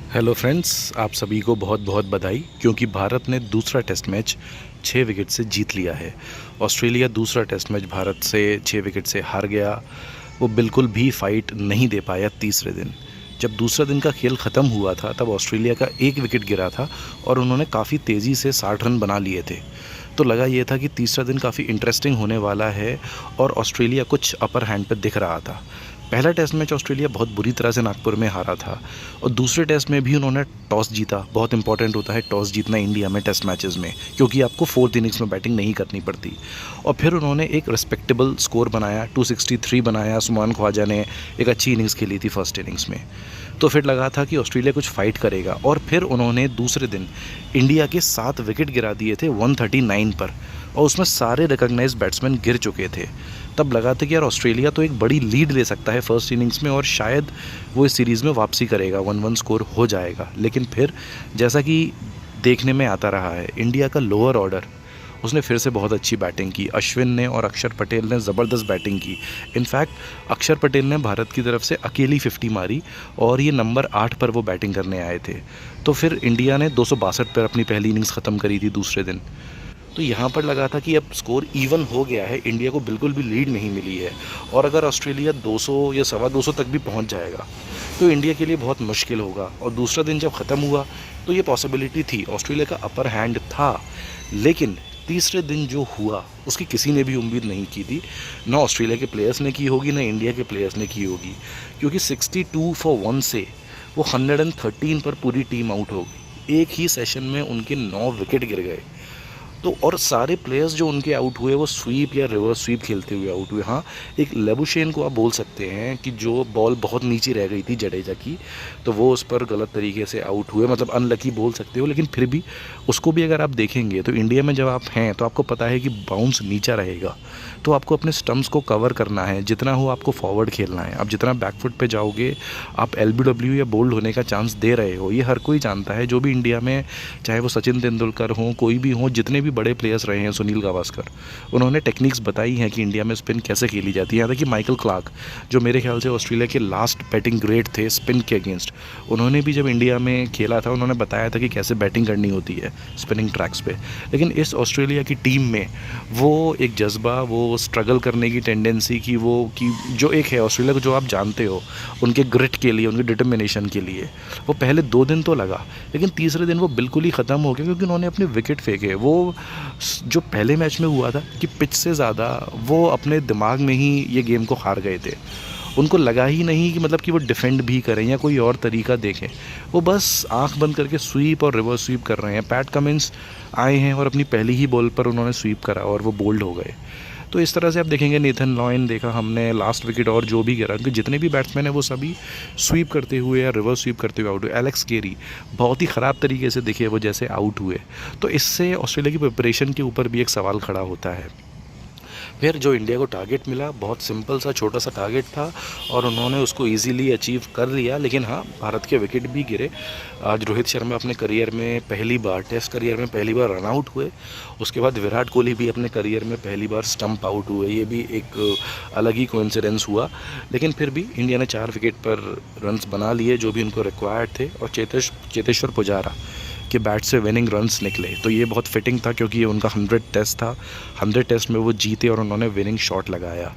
Hello friends, आप सभी को बहुत बहुत बधाई क्योंकि भारत ने दूसरा टेस्ट मैच 6 विकेट से जीत लिया है। ऑस्ट्रेलिया दूसरा टेस्ट मैच भारत से 6 विकेट से हार गया। वो बिल्कुल भी फाइट नहीं दे पाया तीसरे दिन। जब दूसरा दिन का खेल ख़त्म हुआ था तब ऑस्ट्रेलिया का 1 विकेट गिरा था और उन्होंने काफ़ी तेज़ी से 60 रन बना लिए थे। तो लगा ये था कि तीसरा दिन काफ़ी इंटरेस्टिंग होने वाला है और ऑस्ट्रेलिया कुछ अपर हैंड पर दिख रहा था। पहला टेस्ट मैच ऑस्ट्रेलिया बहुत बुरी तरह से नागपुर में हारा था और दूसरे टेस्ट में भी उन्होंने टॉस जीता। बहुत इंपॉर्टेंट होता है टॉस जीतना इंडिया में टेस्ट मैचेस में, क्योंकि आपको फोर्थ इनिंग्स में बैटिंग नहीं करनी पड़ती। और फिर उन्होंने एक रिस्पेक्टेबल स्कोर बनाया, 263 बनाया। उस्मान ख्वाजा ने एक अच्छी इनिंग्स खेली थी फर्स्ट इनिंग्स में। तो फिर लगा था कि ऑस्ट्रेलिया कुछ फाइट करेगा और फिर उन्होंने दूसरे दिन इंडिया के 7 विकेट गिरा दिए थे 139 पर, और उसमें सारे रिकॉग्नाइज बैट्समैन गिर चुके थे। तब लगा था कि यार ऑस्ट्रेलिया तो एक बड़ी लीड ले सकता है फर्स्ट इनिंग्स में और शायद वो इस सीरीज़ में वापसी करेगा, 1-1 स्कोर हो जाएगा। लेकिन फिर जैसा कि देखने में आता रहा है, इंडिया का लोअर ऑर्डर उसने फिर से बहुत अच्छी बैटिंग की। अश्विन ने और अक्षर पटेल ने ज़बरदस्त बैटिंग की। इनफैक्ट अक्षर पटेल ने भारत की तरफ से अकेली 50 मारी और ये नंबर 8 पर वो बैटिंग करने आए थे। तो फिर इंडिया ने 262 पर अपनी पहली इनिंग्स ख़त्म करी थी दूसरे दिन। तो यहाँ पर लगा था कि अब स्कोर इवन हो गया है, इंडिया को बिल्कुल भी लीड नहीं मिली है और अगर ऑस्ट्रेलिया 200 या 250 तक भी पहुँच जाएगा तो इंडिया के लिए बहुत मुश्किल होगा। और दूसरा दिन जब ख़त्म हुआ तो ये पॉसिबिलिटी थी, ऑस्ट्रेलिया का अपर हैंड था। लेकिन तीसरे दिन जो हुआ उसकी किसी ने भी उम्मीद नहीं की थी। ना ऑस्ट्रेलिया के प्लेयर्स ने की होगी, ना इंडिया के प्लेयर्स ने की होगी, क्योंकि 62 फॉर 1 से वो 113 पर पूरी टीम आउट हो गई। एक ही सेशन में उनके 9 विकेट गिर गए। तो और सारे प्लेयर्स जो उनके आउट हुए वो स्वीप या रिवर्स स्वीप खेलते हुए आउट हुए। हाँ, एक लेबुशेन को आप बोल सकते हैं कि जो बॉल बहुत नीचे रह गई थी जडेजा की, तो वो उस पर गलत तरीके से आउट हुए, मतलब अनलकी बोल सकते हो। लेकिन फिर भी उसको भी अगर आप देखेंगे तो इंडिया में जब आप हैं तो आपको पता है कि बाउंस नीचा रहेगा, तो आपको अपने स्टम्प्स को कवर करना है। जितना हो आपको फॉरवर्ड खेलना है। आप जितना बैकफुट पे जाओगे आप एलबीडब्ल्यू या बोल्ड होने का चांस दे रहे हो। ये हर कोई जानता है, जो भी इंडिया में, चाहे वो सचिन तेंदुलकर हों, कोई भी हों, जितने भी बड़े प्लेयर्स रहे हैं, सुनील गावस्कर, उन्होंने टेक्निक्स बताई हैं कि इंडिया में स्पिन कैसे खेली जाती है। यहाँ तक कि माइकल क्लार्क, जो मेरे ख्याल से ऑस्ट्रेलिया के लास्ट बैटिंग ग्रेट थे स्पिन के अगेंस्ट, उन्होंने भी जब इंडिया में खेला था उन्होंने बताया था कि कैसे बैटिंग करनी होती है स्पिनिंग ट्रैक्स पे। लेकिन इस ऑस्ट्रेलिया की टीम में वो एक जज्बा, वो स्ट्रगल करने की टेंडेंसी की, वो कि जो एक है ऑस्ट्रेलिया को, जो आप जानते हो उनके ग्रिट के लिए, उनके डिटर्मिनेशन के लिए, वो पहले 2 दिन तो लगा, लेकिन तीसरे दिन वो बिल्कुल ही ख़त्म हो गया क्योंकि उन्होंने अपने विकेट फेंके। वो जो पहले मैच में हुआ था कि पिच से ज़्यादा वो अपने दिमाग में ही ये गेम को हार गए थे। उनको लगा ही नहीं कि मतलब कि वो डिफेंड भी करें या कोई और तरीका देखें। वो बस आंख बंद करके स्वीप और रिवर्स स्वीप कर रहे हैं। पैट कमिंस आए हैं और अपनी पहली ही बॉल पर उन्होंने स्वीप करा और वो बोल्ड हो गए। तो इस तरह से आप देखेंगे, नेथन लॉयन देखा हमने लास्ट विकेट, और जो भी गिरा उनके जितने भी बैट्समैन हैं वो सभी स्वीप करते हुए या रिवर्स स्वीप करते हुए आउट हुए। एलेक्स केरी बहुत ही ख़राब तरीके से देखिए वो जैसे आउट हुए। तो इससे ऑस्ट्रेलिया की प्रिपरेशन के ऊपर भी एक सवाल खड़ा होता है। फिर जो इंडिया को टारगेट मिला, बहुत सिंपल सा छोटा सा टारगेट था और उन्होंने उसको इजीली अचीव कर लिया। लेकिन हाँ, भारत के विकेट भी गिरे। आज रोहित शर्मा अपने करियर में पहली बार, टेस्ट करियर में पहली बार रन आउट हुए। उसके बाद विराट कोहली भी अपने करियर में पहली बार स्टंप आउट हुए। ये भी एक अलग ही कोइंसिडेंस हुआ। लेकिन फिर भी इंडिया ने 4 विकेट पर रन्स बना लिए जो भी उनको रिक्वायर्ड थे, और चेतेश्वर पुजारा के बैट से विनिंग रन्स निकले। तो ये बहुत फिटिंग था क्योंकि ये उनका 100 टेस्ट था। 100 टेस्ट में वो जीते और उन्होंने विनिंग शॉट लगाया।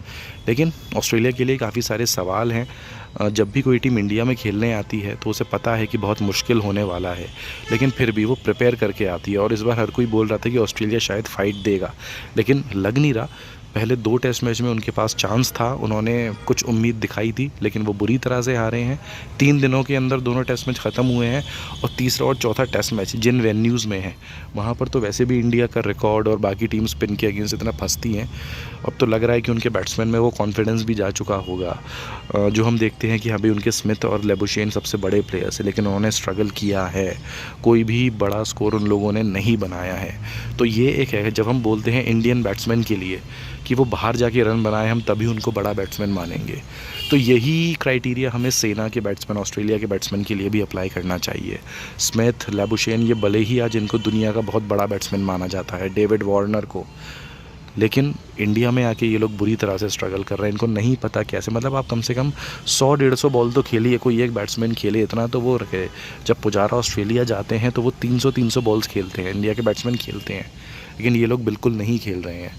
लेकिन ऑस्ट्रेलिया के लिए काफ़ी सारे सवाल हैं। जब भी कोई टीम इंडिया में खेलने आती है तो उसे पता है कि बहुत मुश्किल होने वाला है, लेकिन फिर भी वो प्रिपेयर करके आती है। और इस बार हर कोई बोल रहा था कि ऑस्ट्रेलिया शायद फाइट देगा, लेकिन लग नहीं रहा। पहले 2 टेस्ट मैच में उनके पास चांस था, उन्होंने कुछ उम्मीद दिखाई थी, लेकिन वो बुरी तरह से हारे हैं। 3 दिनों के अंदर दोनों टेस्ट मैच ख़त्म हुए हैं और तीसरा और चौथा टेस्ट मैच जिन वेन्यूज़ में है वहाँ पर तो वैसे भी इंडिया का रिकॉर्ड और बाकी टीम स्पिन के अगेंस्ट इतना फंसती हैं। अब तो लग रहा है कि उनके बैट्समैन में वो कॉन्फिडेंस भी जा चुका होगा। जो हम देखते हैं कि अभी उनके स्मिथ और लेबुशेन सबसे बड़े प्लेयर्स हैं, लेकिन उन्होंने स्ट्रगल किया है। कोई भी बड़ा स्कोर उन लोगों ने नहीं बनाया है। तो ये एक है, जब हम बोलते हैं इंडियन बैट्समैन के लिए कि वो बाहर जाके रन बनाए, हम तभी उनको बड़ा बैट्समैन मानेंगे। तो यही क्राइटेरिया हमें सेना के बैट्समैन, ऑस्ट्रेलिया के बैट्समैन के लिए भी अप्लाई करना चाहिए। स्मिथ, लेबुशेन, ये भले ही आज इनको दुनिया का बहुत बड़ा बैट्समैन माना जाता है, डेविड वार्नर को, लेकिन इंडिया में आके ये लोग बुरी तरह से स्ट्रगल कर रहे हैं। इनको नहीं पता कैसे, मतलब आप कम से कम 100-150 बॉल तो खेलिए, कोई एक बैट्समैन खेले इतना तो वो रखे। जब पुजारा ऑस्ट्रेलिया जाते हैं तो वो 300 बॉल्स खेलते हैं, इंडिया के बैट्समैन खेलते हैं, लेकिन ये लोग बिल्कुल नहीं खेल रहे हैं।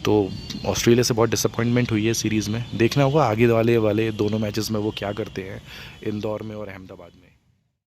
तो ऑस्ट्रेलिया से बहुत डिसअपॉइंटमेंट हुई है सीरीज़ में। देखना होगा आगे वाले दोनों मैचेस में वो क्या करते हैं, इंदौर में और अहमदाबाद में।